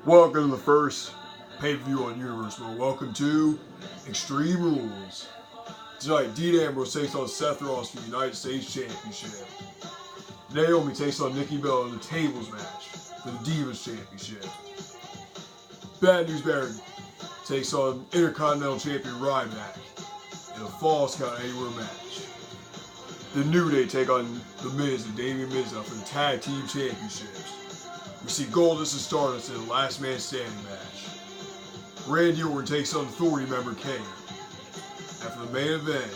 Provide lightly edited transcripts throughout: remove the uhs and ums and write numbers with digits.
Welcome to the first pay-per-view on Universe Mode. Welcome to Extreme Rules. Tonight, Ambrose takes on Seth Rollins for the United States Championship. Naomi takes on Nikki in the tables match for the Divas Championship. Bad News Barrett takes on Intercontinental Champion Ryback in a Falls Count Anywhere match. The New Day take on the Miz and Mizdow for the Tag Team Championships. We see Goldust and Stardust in a Last Man Standing match. Randy Orton takes on Authority member Kane. And for the main event,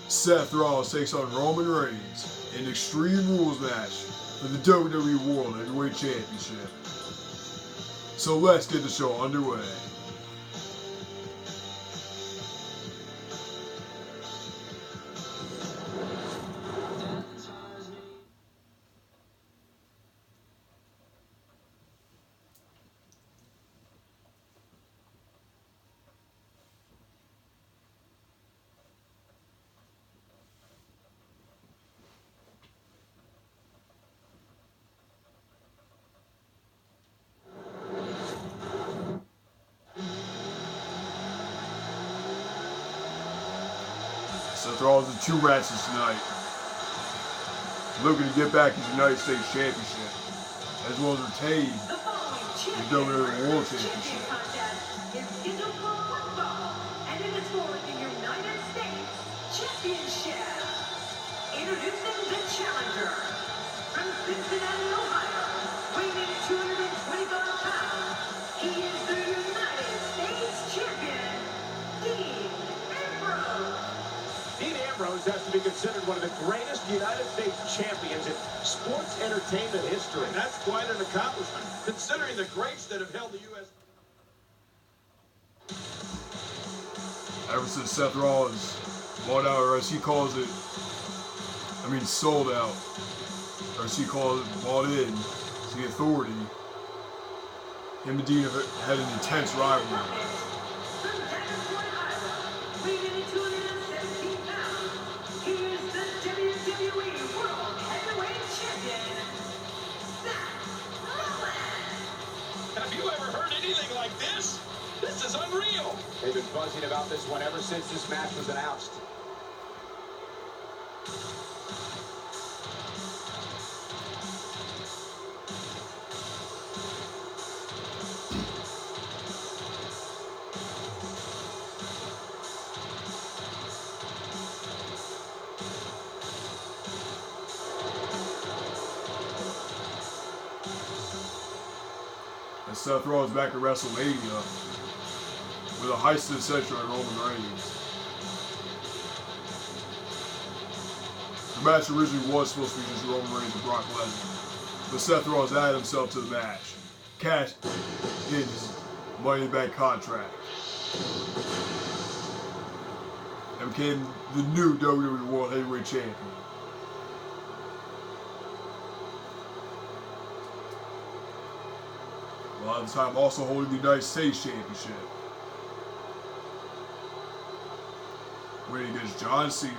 Seth Rollins takes on Roman Reigns in an Extreme Rules match for the WWE World Heavyweight Championship. So let's get the show underway. Seth Rollins in 2 matches tonight, looking to get back his United States Championship, as well as retain the WWE World Championship. And it is for the United States Championship. Introducing the challenger from Cincinnati, Ohio, weighing 225 pounds. He is the United States Champion, Ambrose. Ambrose has to be considered one of the greatest United States champions in sports entertainment history. And that's quite an accomplishment, considering the greats that have held the U.S. Ever since Seth Rollins bought out, or as he calls it, sold out, or as he calls it, bought in to the Authority, him and Dean have had an intense rivalry. This is unreal. They've been buzzing about this one ever since this match was announced. And Seth Rollins back at WrestleMania with a heist of the century on Roman Reigns. The match originally was supposed to be just Roman Reigns and Brock Lesnar, but Seth Rollins added himself to the match, cashed in his Money in the Bank contract, and became the new WWE World Heavyweight Champion. While at the time also holding the United States Championship, winning against John Cena.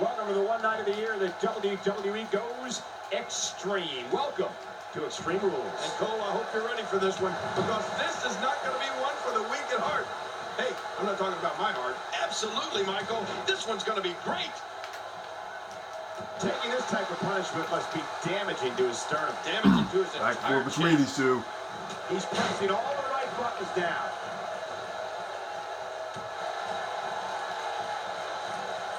Welcome to the one night of the year that WWE goes extreme. Welcome to Extreme Rules. And Cole, I hope you're ready for this one, because this is not going to be one for the weak at heart. Hey, I'm not talking about my heart. Absolutely, Michael. This one's going to be great. Taking this type of punishment must be damaging to his sternum. Damaging to his Back and entire forth between these two. He's pressing all the right buttons down.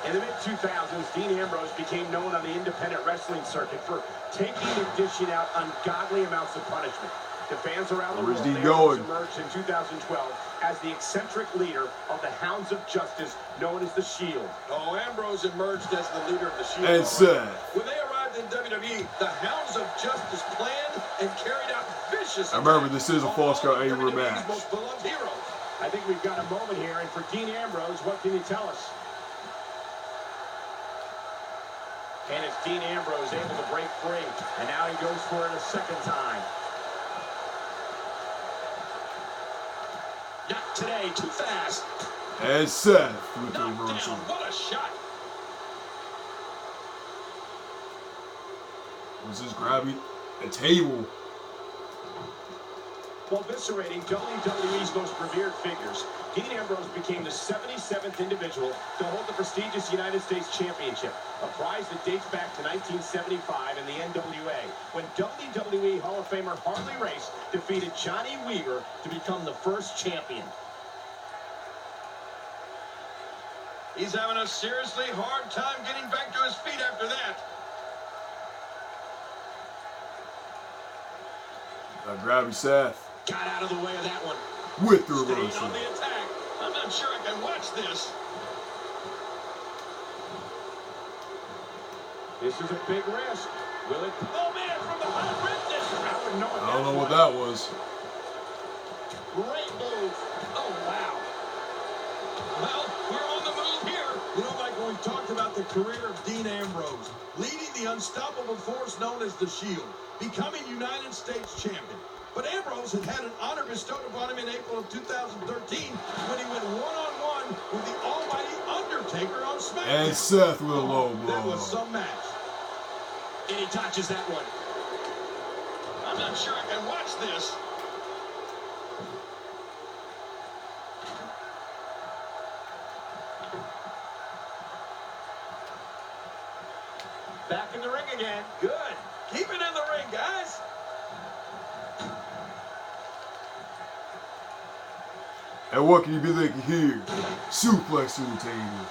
In the mid-2000s, Dean Ambrose became known on the independent wrestling circuit for taking and dishing out ungodly amounts of punishment. The fans around the world emerged in 2012 as the eccentric leader of the Hounds of Justice, known as the Shield. Oh, Ambrose emerged as the leader of the Shield. And Seth. When they arrived in WWE, the Hounds of Justice planned and carried out vicious. I remember this is a Falls Count Anywhere match. Most beloved heroes. I think we've got a moment here, and for Dean Ambrose, what can you tell us? And it's Dean Ambrose able to break free. And now he goes for it a second time. Not today, too fast. And Seth with the reversal. What a shot. Was this grabbing a table? While eviscerating WWE's most revered figures, Dean Ambrose became the 77th individual to hold the prestigious United States Championship, a prize that dates back to 1975 in the NWA, when WWE Hall of Famer Harley Race defeated Johnny Weaver to become the first champion. He's having a seriously hard time getting back to his feet after that. Grabby Seth. Got out of the way of that one. With the Staying reversal. on the attack. I'm not sure I can watch this. This is a big risk. Will it? Oh man, from behind rim. I don't know what that was. Great move. Oh wow. Well, we're on the move here. You know, Michael, we've talked about the career of Dean Ambrose, leading the unstoppable force known as the Shield, becoming United States champion. But Ambrose had an honor bestowed upon him in April of 2013 when he went one-on-one with the almighty Undertaker on SmackDown. And Seth with a low blow. That was some match. And he touches that one. I'm not sure I can watch this. Back in the ring again. Good. Keep it in the ring, guys. And what can you be thinking here? Suplex to the table.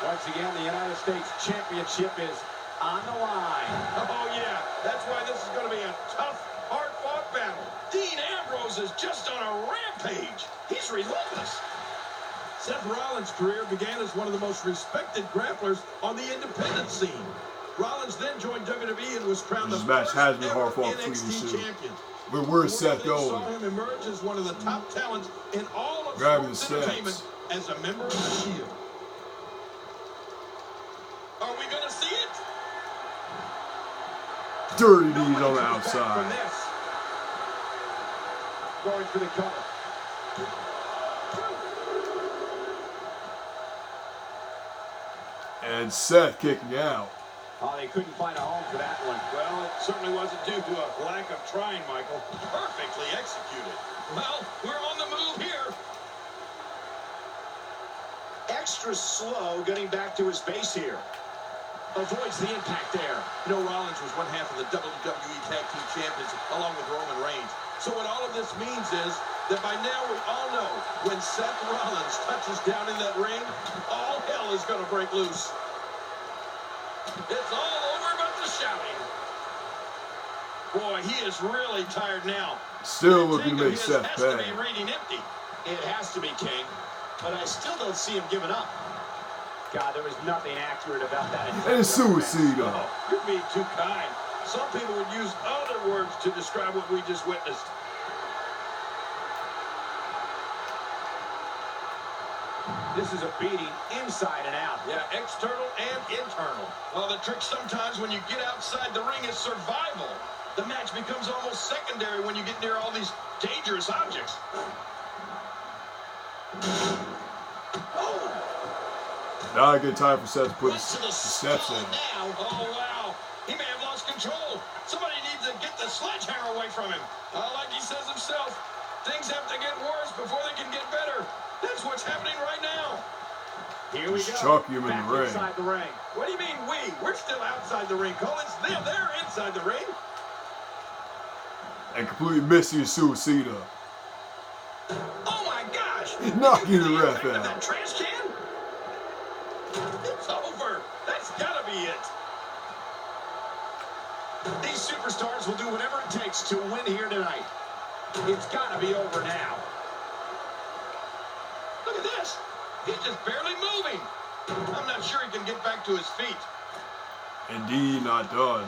Once again, the United States Championship is on the line. Oh, yeah. That's why this is going to be a tough, hard-fought battle. Dean Ambrose is just on a rampage. He's relentless. Seth Rollins' career began as one of the most respected grapplers on the independent scene. Rollins then joined WWE and was crowned the This match first has been ever hard fought between these NXT two. champion. But where's Seth We saw going? him emerge as one of the top talents in all of Grabbing sports the entertainment steps. as a member of the Shield. Are we going to see it? Dirty knees Nobody on the comes back from outside. this. Going for the cover. And Seth kicking out. Oh, they couldn't find a home for that one. Well, it certainly wasn't due to a lack of trying, Michael. Perfectly executed. Well, we're on the move here. Extra slow getting back to his base here. Avoids the impact there. You know, Rollins was one half of the WWE Tag Team Champions along with Roman Reigns. So what all of this means is that by now we all know when Seth Rollins touches down in that ring, all hell is going to break loose. It's all over but the shouting. Boy, he is really tired now. Still That looking to tank of make his Seth has to pay. be reading empty. It has to be King, but I still don't see him giving up. God, there was nothing accurate about that. And suicide. Oh, you're being too kind. Some people would use other words to describe what we just witnessed. This is a beating inside and out. Yeah, external and internal. Well, the trick sometimes when you get outside the ring is survival. The match becomes almost secondary when you get near all these dangerous objects. Not a good time for Seth to put his Went to the steps skull in. now. Oh, wow. He may have lost control. Somebody needs to get the sledgehammer away from him. Like he says himself, things have to get worse before they can get better. That's what's happening right now. Here we Just go. chuck him in Back the ring. inside the ring. What do you mean we? We're still outside the ring, Collins. They're inside the ring. And completely missing his suicide. Oh my gosh! Knocking the ref impact of out. that trash can? It's over. That's gotta be it. These superstars will do whatever it takes to win here tonight. It's got to be over now. Look at this. He's just barely moving. I'm not sure he can get back to his feet. Indeed, not done.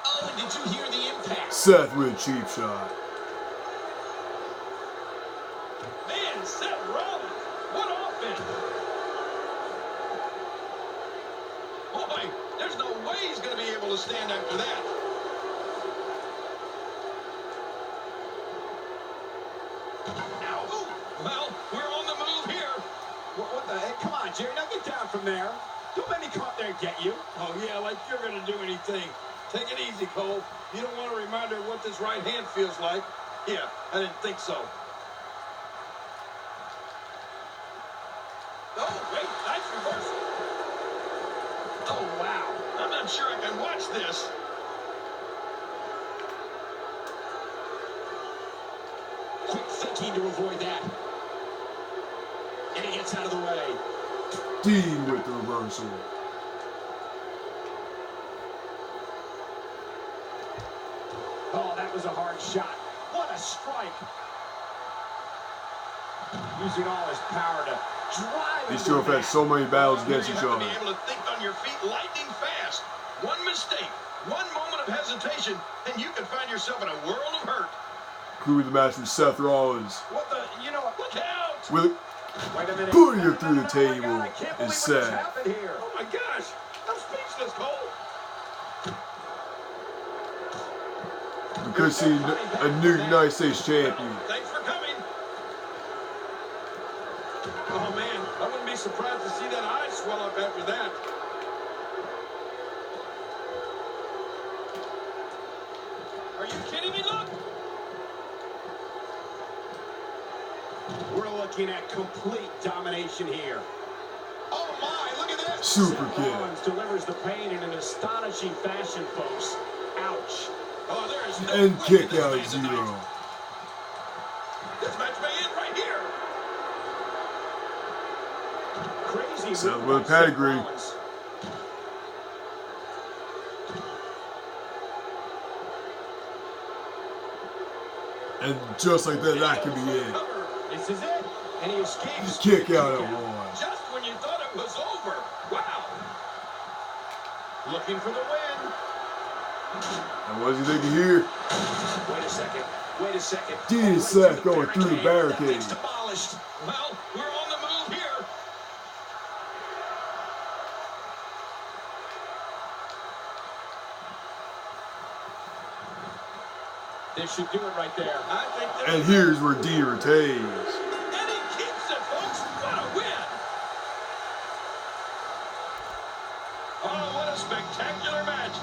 Oh, and did you hear the impact? Seth with a cheap shot. Man, Seth Rollins. What offense. able to stand after that. Ow. Well, we're on the move here. What the heck? Come on, Jerry. Now get down from there. Don't let me come up there and get you. Oh, yeah, like you're going to do anything. Take it easy, Cole. You don't want a reminder of what this right hand feels like. Yeah, I didn't think so. Oh, wait. Nice reversal. Oh, wow. I'm not sure I can watch this. Quick thinking to avoid that. And he gets out of the way. Dean with the reversal. Oh, that was a hard shot. What a strike. Using all his power to drive. These two have had so many battles against each You have other. to be able to think on your feet lightning fast. One mistake, one moment of hesitation, and you can find yourself in a world of hurt. Concluding the match with Seth Rollins. What the? You know what? Look out! With Wait a minute. booting her through the Oh, my table God, I can't believe is what just Seth. happened here. Oh, my gosh. I'm speechless, Cole. We could see a new United States champion. Thanks for coming. Oh, man. I wouldn't be surprised to see that eye swell up after that. Are you kidding me? Look! We're looking at complete domination here. Oh my, look at this! Super Seth kick. Rollins delivers the pain in an astonishing fashion, folks. Ouch. Oh, there is no And way kick this out man tonight. Zero. This match may end right here. Crazy Seth move with by Seth pedigree. Rollins. And just like that, that could be it. Cover. This is it. And he escapes. Kick out at one. Just when you thought it was over. Wow. Looking for the win. And what is he thinking here? Wait a second. Wait a second. Dean and Seth going through the barricade. That thing's demolished. Well, we're on the move here. This should do it right there. I think that And here's where Dean retains. And he keeps it, folks. What a win. Oh, what a spectacular match.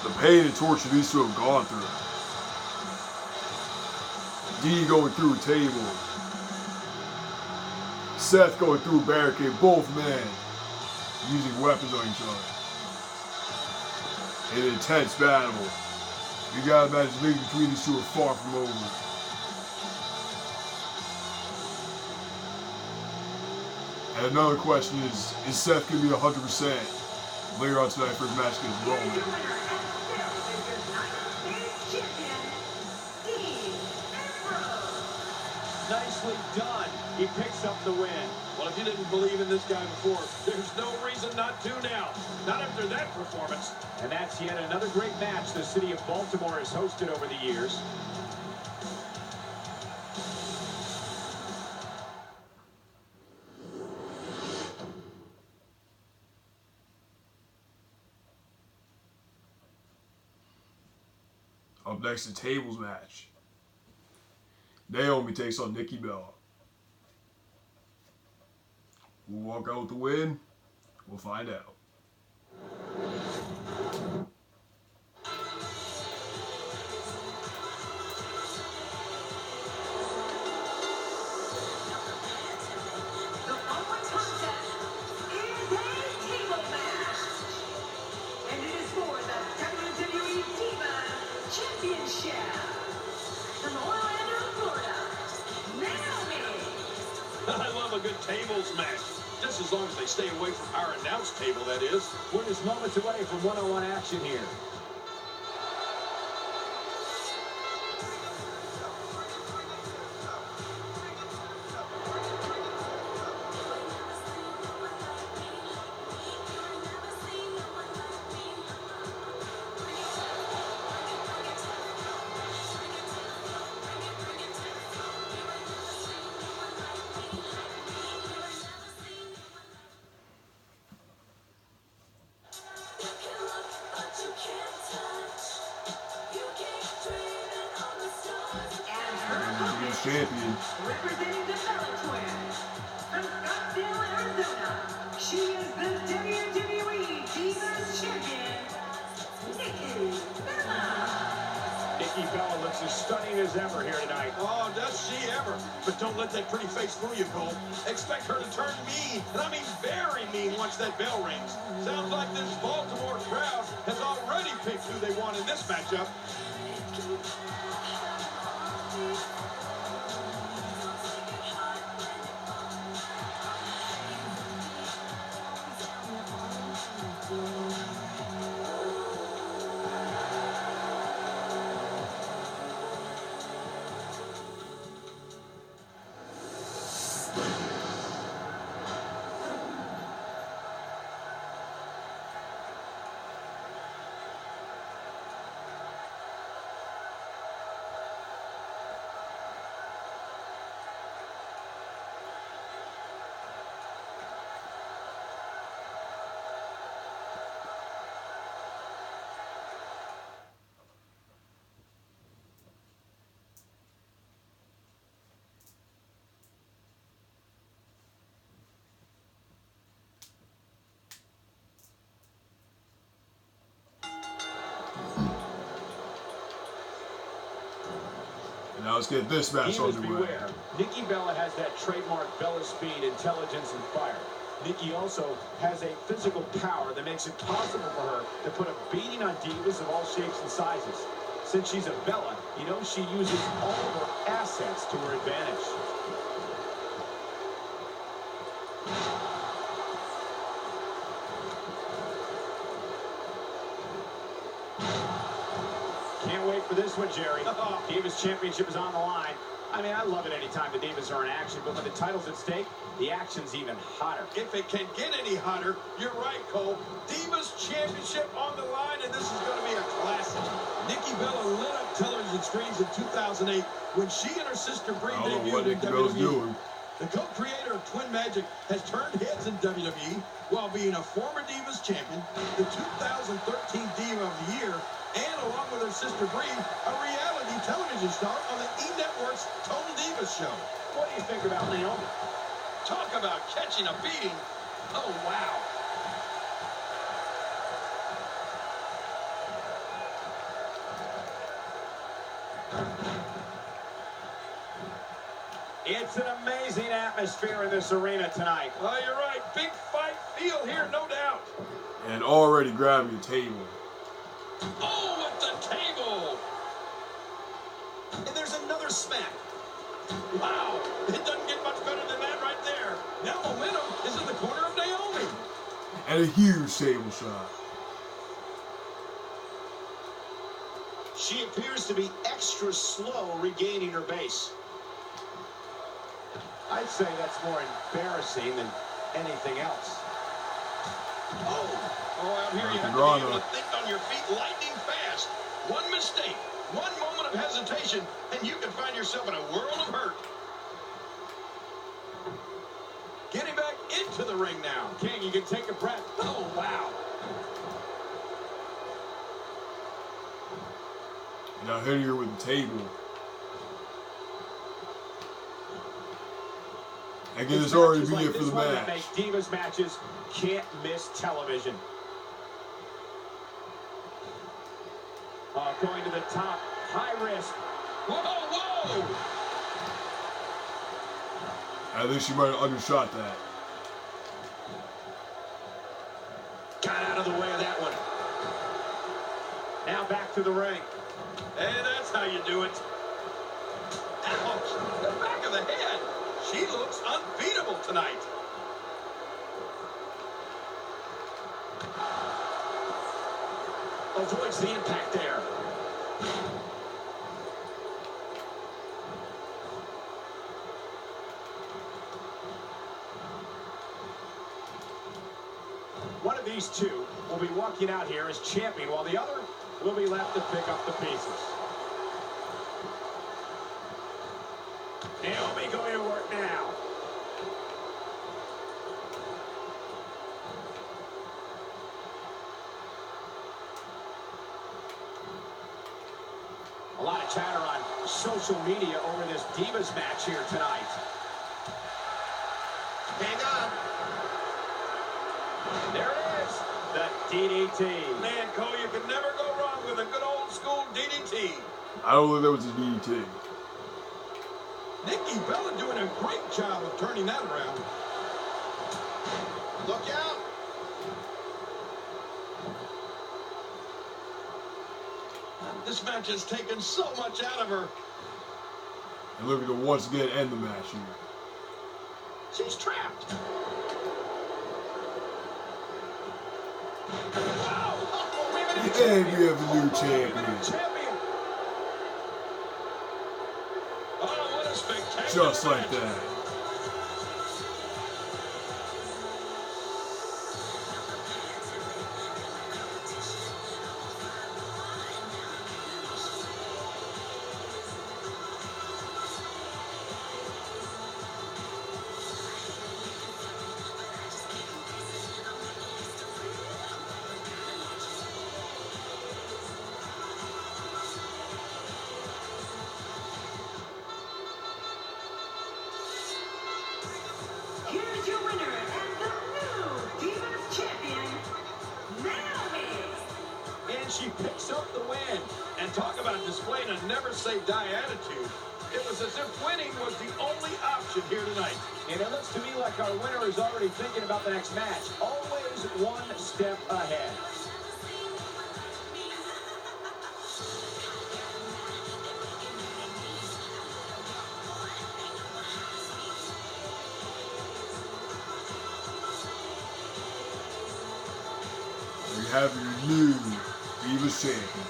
The pain and torture these two have gone through. Dean going through a table. Seth going through a barricade. Both men using weapons on each other. In an intense battle. You gotta imagine the things between these two are far from over. And another question is Seth gonna be 100% later on tonight for his match against The Rollins? winner and still the United States champion, Dean Ambrose. Nicely done. He picks up the win. Well, if you didn't believe in this guy before, there's no reason not to now. Not after that performance. And that's yet another great match the city of Baltimore has hosted over the years. Up next, the tables match. Naomi takes on Nikki Bella. We'll walk out with the win. We'll find out. The following contest is a table match. And it is for the WWE Divas Championship. From Orlando, Florida, Naomi. I love a good tables match. Just as long as they stay away from our announce table, that is. We're just moments away from one-on-one action here. champion. Representing the Bella Twins from Scottsdale, Arizona, she is the WWE Divas Champion, Nikki Bella. Nikki Bella looks as stunning as ever here tonight. Oh, does she ever? But don't let that pretty face fool you, Cole. Expect her to turn mean, and I mean very mean once that bell rings. Sounds like this Baltimore crowd has already picked who they want in this matchup. Now let's get this match on Divas the way. beware. Nikki Bella has that trademark Bella speed, intelligence, and fire. Nikki also has a physical power that makes it possible for her to put a beating on divas of all shapes and sizes. Since she's a Bella, you know she uses all of her assets to her advantage. Can't wait for this one, Jerry. Divas Championship is on the line. I mean, I love it anytime the Divas are in action, but when the title's at stake, the action's even hotter. If it can get any hotter, you're right, Cole. Divas Championship on the line, and this is going to be a classic. Nikki Bella lit up television screens in 2008 when she and her sister Brie I don't know what debuted in Nikki Bella's WWE. doing. The co-creator of Twin Magic has turned heads in WWE while being a former Divas champion, the 2013 Diva of the Year, and along with her sister Brie, a reality television star on the E! Network's Total Divas show. What do you think about Naomi? Talk about catching a beating. Oh, wow. It's an amazing atmosphere in this arena tonight. Oh, you're right. Big fight feel here, no doubt. And already grabbing the table. Oh, with the table. And there's another smack. Wow, it doesn't get much better than that right there. Now momentum is in the corner of Naomi. And a huge table shot. She appears to be extra slow regaining her base. I'd say that's more embarrassing than anything else. Oh, out here you have to be able to think on your feet lightning fast. One mistake, one moment of hesitation, and you can find yourself in a world of hurt. Getting back into the ring now. King, you can take a breath. Oh, wow. Now hitting her with the table. Again, it's already be it for the match. Make Divas matches can't miss television. Going to the top, high risk. Whoa, whoa! I think she might have undershot that. Got out of the way of that one. Now back to the ring. Hey, that's how you do it. Ouch! The back of the head. She looks unbeatable tonight. Avoids the impact there. One of these two will be walking out here as champion, while the other will be left to pick up the pieces. Naomi going to work now. A lot of chatter on social media over this Divas match here tonight. Hang on. There it is, the DDT. Man, Cole, you can never go wrong with a good old school DDT. I don't think that was a DDT. Nikki Bella doing a great job of turning that around. Look out. This match has taken so much out of her. And looking to once again end the match here. She's trapped. And we have a new champion. Oh, what a spectacular Just like match. that. Here's your winner and the new Divas champion, Naomi. And she picks up the win. And talk about displaying a never-say-die attitude. It was as if winning was the only option here tonight. And it looks to me like our winner is already thinking about the next match. Always one step ahead. We have your new Divas champion.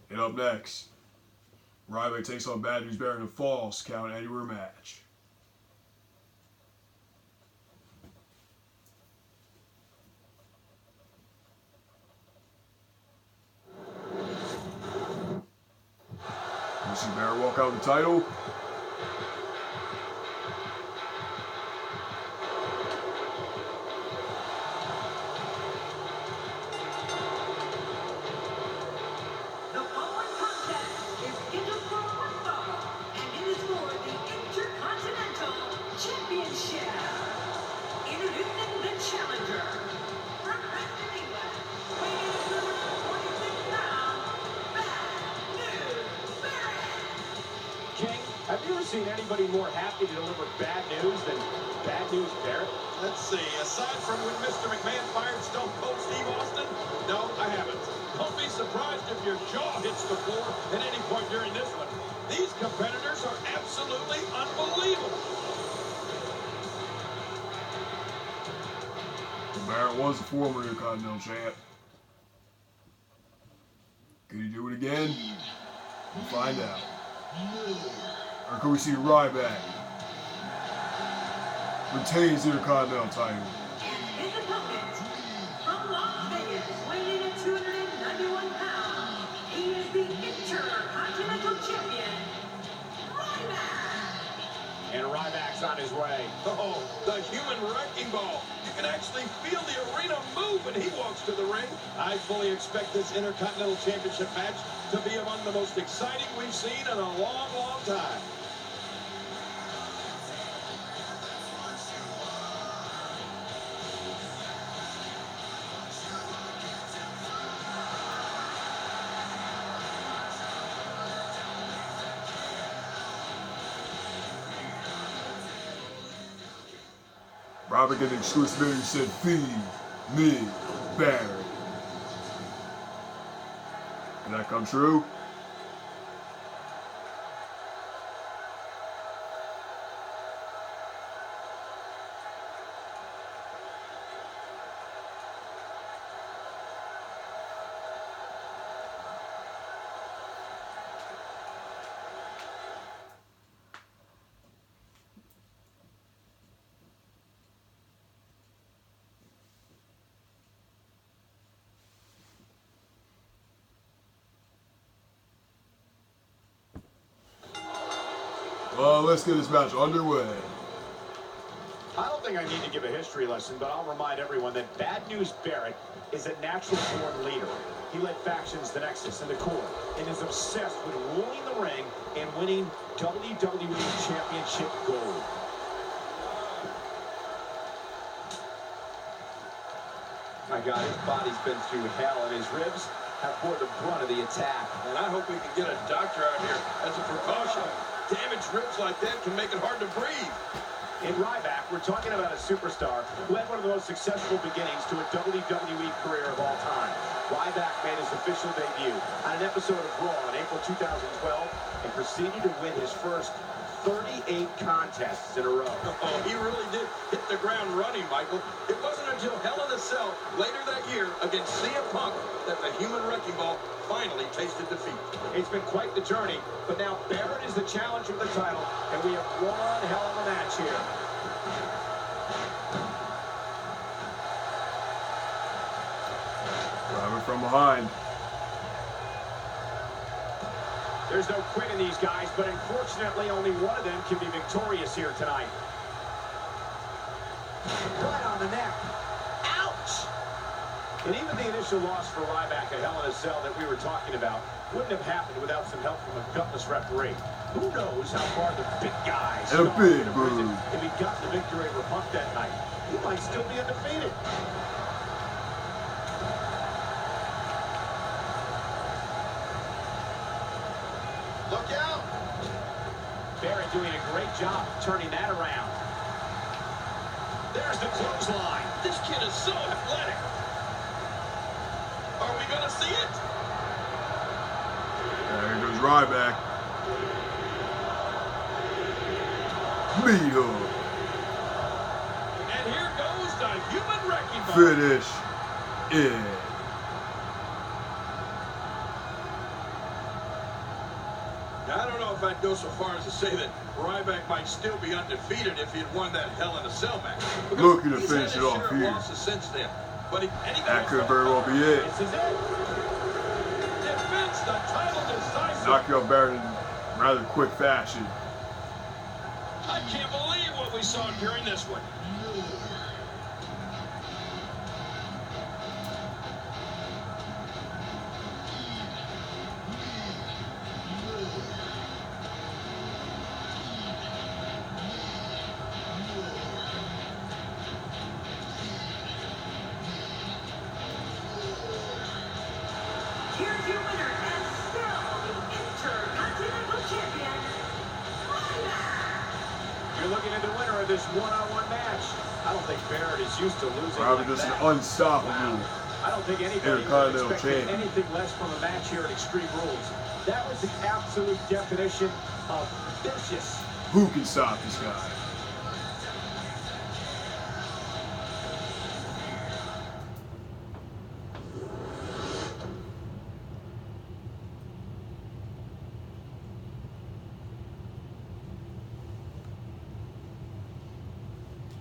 And up next, Ryback takes on Bad News Barrett in a false count anywhere match. You see Barrett walk out with the title. The following contest is scheduled for one fall, and it is for the Intercontinental Championship. Introducing the challenger from Western England, weighing in at 226 pounds, Bad News Barrett. King, have you ever seen anybody more happy to deliver bad news than Bad News Barrett? Let's see. Aside from when Mr. McMahon fired Stone Cold Steve Austin, no, I haven't. Don't be surprised if your jaw hits the floor at any point during this one. These competitors are absolutely unbelievable. Barrett was the former Intercontinental champ. Could he do it again? We'll find out. Or could we see Ryback retains the Intercontinental title? And his opponent, from Las Vegas, weighing in at 291 pounds, he is the Intercontinental Champion, Ryback. And Ryback's on his way. Oh, the human wrecking ball. You can actually feel the arena move when he walks to the ring. I fully expect this Intercontinental Championship match to be among the most exciting we've seen in a long, long time. Ryback in the exclusive interview said, "Feed me, Barrett." Did that come true? Well, let's get this match underway. I don't think I need to give a history lesson, but I'll remind everyone that Bad News Barrett is a natural-born leader. He led factions, the Nexus, and the Core, and is obsessed with ruling the ring and winning WWE Championship gold. My God, his body's been through hell, and his ribs have bore the brunt of the attack. And I hope we can get a doctor out here as a precaution. Damaged ribs like that can make it hard to breathe. In Ryback, we're talking about a superstar who had one of the most successful beginnings to a WWE career of all time. Ryback made his official debut on an episode of Raw in April 2012 and proceeded to win his first 38 contests in a row. Oh, he really did hit the ground running, Michael. It wasn't until Hell in a Cell later that year against CM Punk that the Human Wrecking Ball finally tasted defeat. It's been quite the journey, but now Barrett is the challenger for the title, and we have one hell of a match here. Driving from behind. There's no quitting these guys, but unfortunately only one of them can be victorious here tonight. Right on the neck. Ouch! And even the initial loss for Ryback at Hell in a Cell that we were talking about wouldn't have happened without some help from a gutless referee. Who knows how far the big guys And a big prison move. if he got the victory over Punk that night. He might still be undefeated. Look out! Barrett doing a great job turning that around. There's the clothesline. This kid is so athletic. Are we going to see it? There goes Ryback. Mizdow. And here goes the Human Wrecking Ball. Finish it. Now, I don't know if I'd go so far as to say that Ryback might still be undefeated if he had won that Hell in a Cell match. Because Looking to he's finish had it his off share of here. losses since then. But That could very well be it. This is it. defends the title decisive. Knock you off Barrett in rather quick fashion. I can't believe what we saw during this one. Here's your winner and still the Intercontinental Champion, Ryback. You're looking at the winner of this one-on-one match. I don't think Barrett is used to losing Probably like just that. an unstoppable. I don't think anybody Intercontinental would expect champion. anything less from a match here at Extreme Rules. That was the absolute definition of vicious. Who can stop this guy?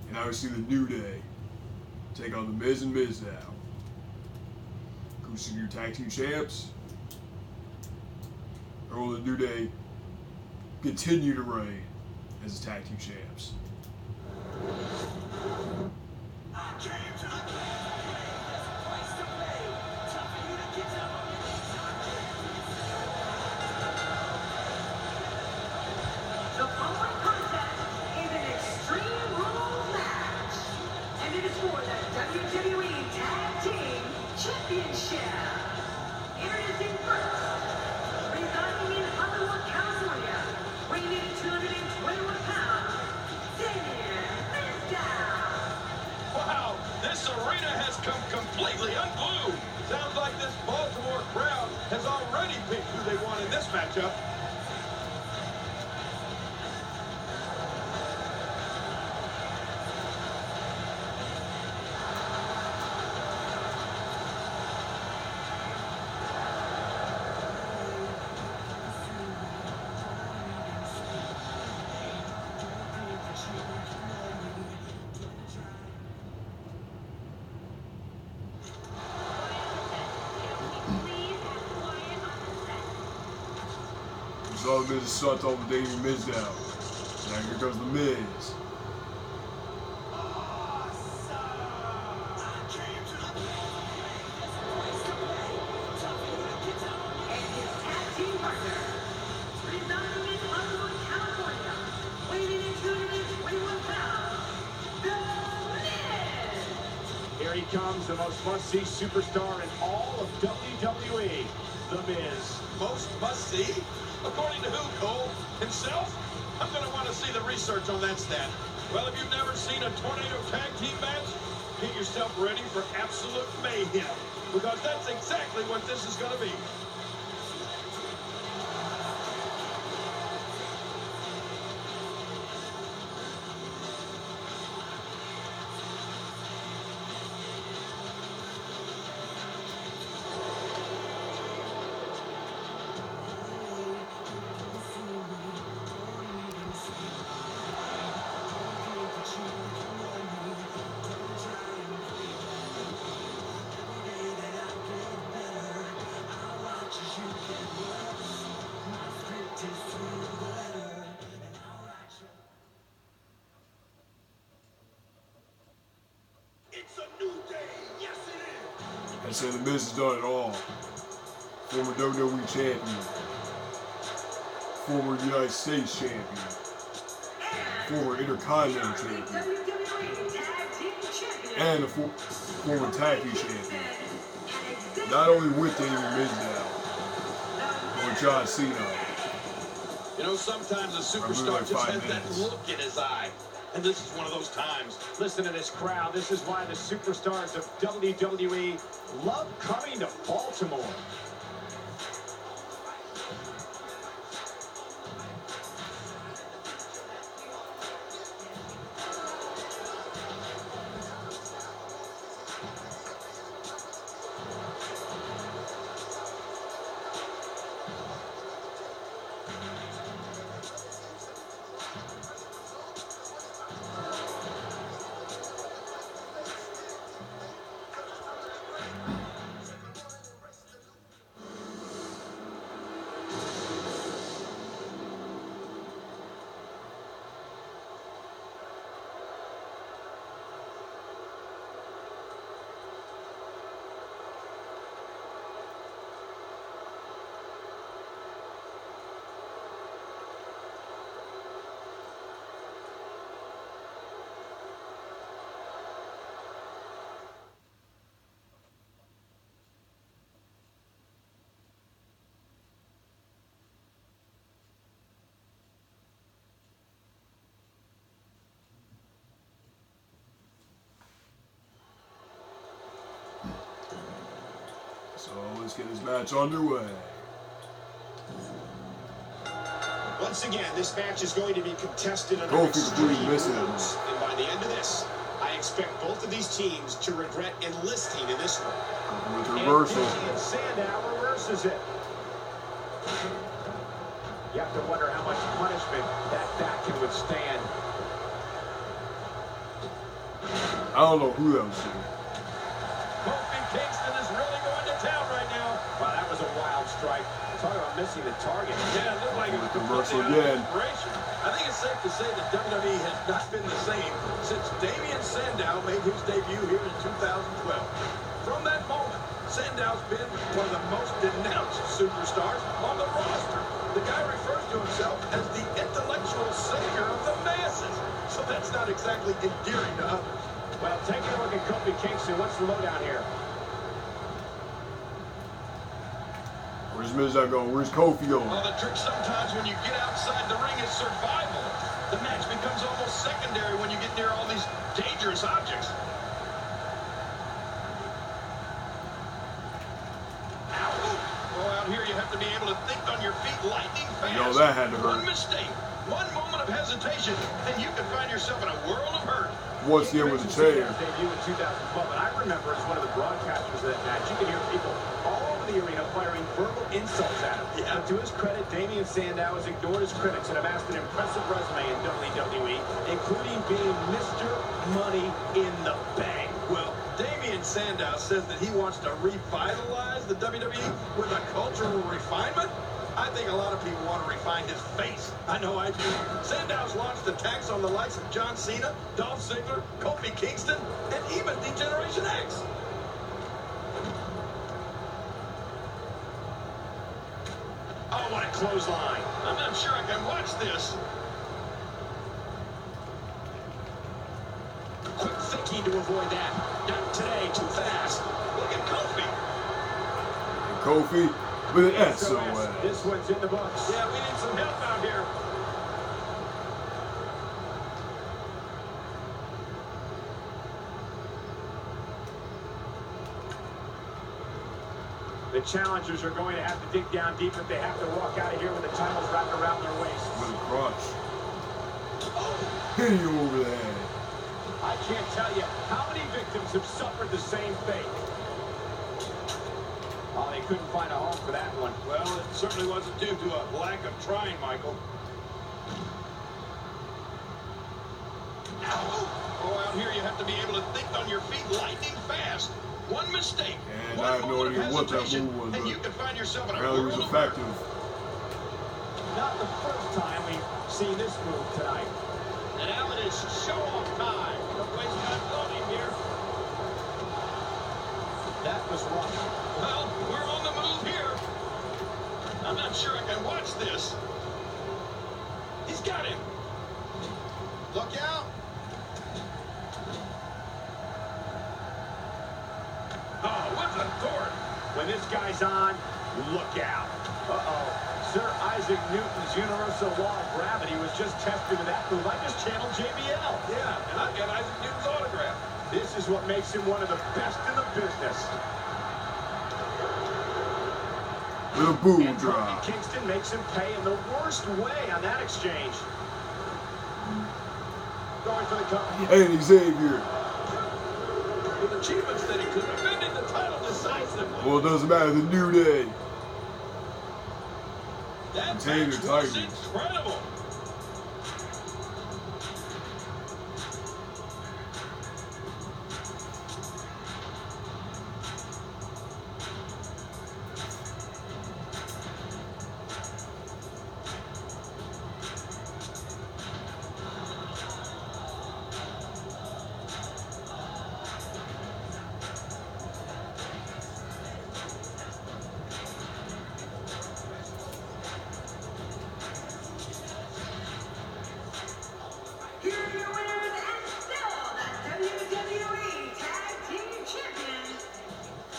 And now we see the New Day take on the Miz and Mizdow. Who's your tag team champs? Or will the New Day continue to reign as the tag team champs? The following contest is an Extreme Rules match, and it is for the WWE Tag Team Championship. Introducing first, residing in Hollywood, California, weighing in 221 pounds, Mizdow. Wow, this arena has come completely unglued. Sounds like this Baltimore crowd has already picked who they want in this matchup. We saw the Miz assault over Davey Mizdow. Now here goes the Miz. Here he comes, the most must-see superstar in all of WWE, The Miz. Most must-see? According to who, Cole? Himself? I'm going to want to see the research on that stat. Well, if you've never seen a tornado tag team match, get yourself ready for absolute mayhem, because that's exactly what this is going to be. I said the Miz has done it all. Former WWE champion, former United States champion, former Intercontinental champion, and a former tag team champion. Not only with David Mizdow, but with John Cena. You know, sometimes a superstar just has that look in his eye. And this is one of those times. Listen to this crowd. This is why the superstars of WWE love coming to Baltimore. So let's get this match underway. Once again, this match is going to be contested under extreme rules. And by the end of this, I expect both of these teams to regret enlisting in this one. With reversal. And Sandow reverses it. You have to wonder how much punishment that back can withstand. I don't know who that was. Kofi Kingston is really going to town right now. Wow, that was a wild strike. Talk about missing the target. Yeah, it looked like it was Reversal completely out of again. inspiration. I think it's safe to say that WWE has not been the same since Damien Sandow made his debut here in 2012. From that moment, Sandow's been one of the most denounced superstars on the roster. The guy refers to himself as the intellectual savior of the masses. So that's not exactly endearing to others. Well, taking a look at Kofi Kingston, what's the lowdown here? Where's Mizdow going? Where's Kofi going? Well, the trick sometimes when you get outside the ring is survival. The match becomes almost secondary when you get near all these dangerous objects. Well, out here you have to be able to think on your feet lightning fast. You know that had to hurt. One mistake, one moment of hesitation, and you can find yourself in a world of hurt. Once again with the chair. Debut in 2012, and I remember as one of the broadcasters of that match, you could hear people all over the arena firing verbal insults at him. Yeah. But to his credit, Damien Sandow has ignored his critics and amassed an impressive resume in WWE, including being Mr. Money in the Bank. Well, Damien Sandow says that he wants to revitalize the WWE with a cultural refinement. I think a lot of people want to refine his face. I know I do. Sandow's launched attacks on the likes of John Cena, Dolph Ziggler, Kofi Kingston, and even D-Generation X. Oh, what a clothesline. I'm not sure I can watch this. Quick fix guaranteed to avoid that. Not today, too fast. Look at Kofi. And Kofi with an SOS. This one's in the books. Yeah, we need some help out here. The challengers are going to have to dig down deep if they have to walk out of here with the titles wrapped around their waists. With a crotch. Hitting you over the head. I can't tell you how many victims have suffered the same fate. Oh, they couldn't find a home for that one. Well, it certainly wasn't due to a lack of trying, Michael. Oh, out here you have to be able to think on your feet lightning fast. One mistake. And I have no idea what that move was, and but you can find yourself in a apparently it was effective. Not the first time we've seen this move tonight. And now it is show-off time. No place not floating here. That was rough. Well, we're on the move here. I'm not sure I can watch this. He's got him. Look out. Oh, what authority. When this guy's on, look out. Uh-oh. Sir Isaac Newton's universal law of gravity was just tested with that move. I just channeled JBL. Yeah, and I've got Isaac Newton's autograph. This is what makes him one of the best in the business. With a boom And drop. Kingston makes him pay in the worst way on that exchange. Going for the cover. And Xavier. With achievements that he could defending the title decisively. Well, it doesn't matter. The New Day. That Container match was Titans. incredible. Here are your winners and still the WWE Tag Team Champions,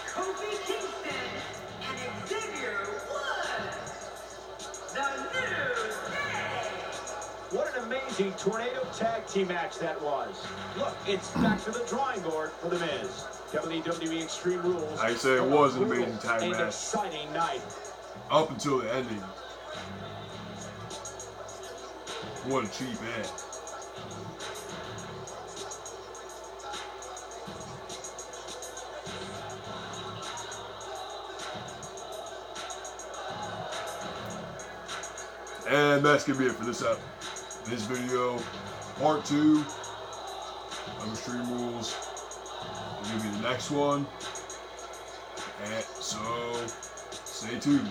Kofi Kingston and Xavier Woods. The New Day. What an amazing tornado tag team match that was. Look, it's back to the drawing board for The Miz. WWE Extreme Rules. I say it was an amazing tag and match. exciting night. Up until the ending. What a cheap ad. And that's gonna be it for this video. Part 2 of Extreme Rules. It'll be the next one. And so stay tuned.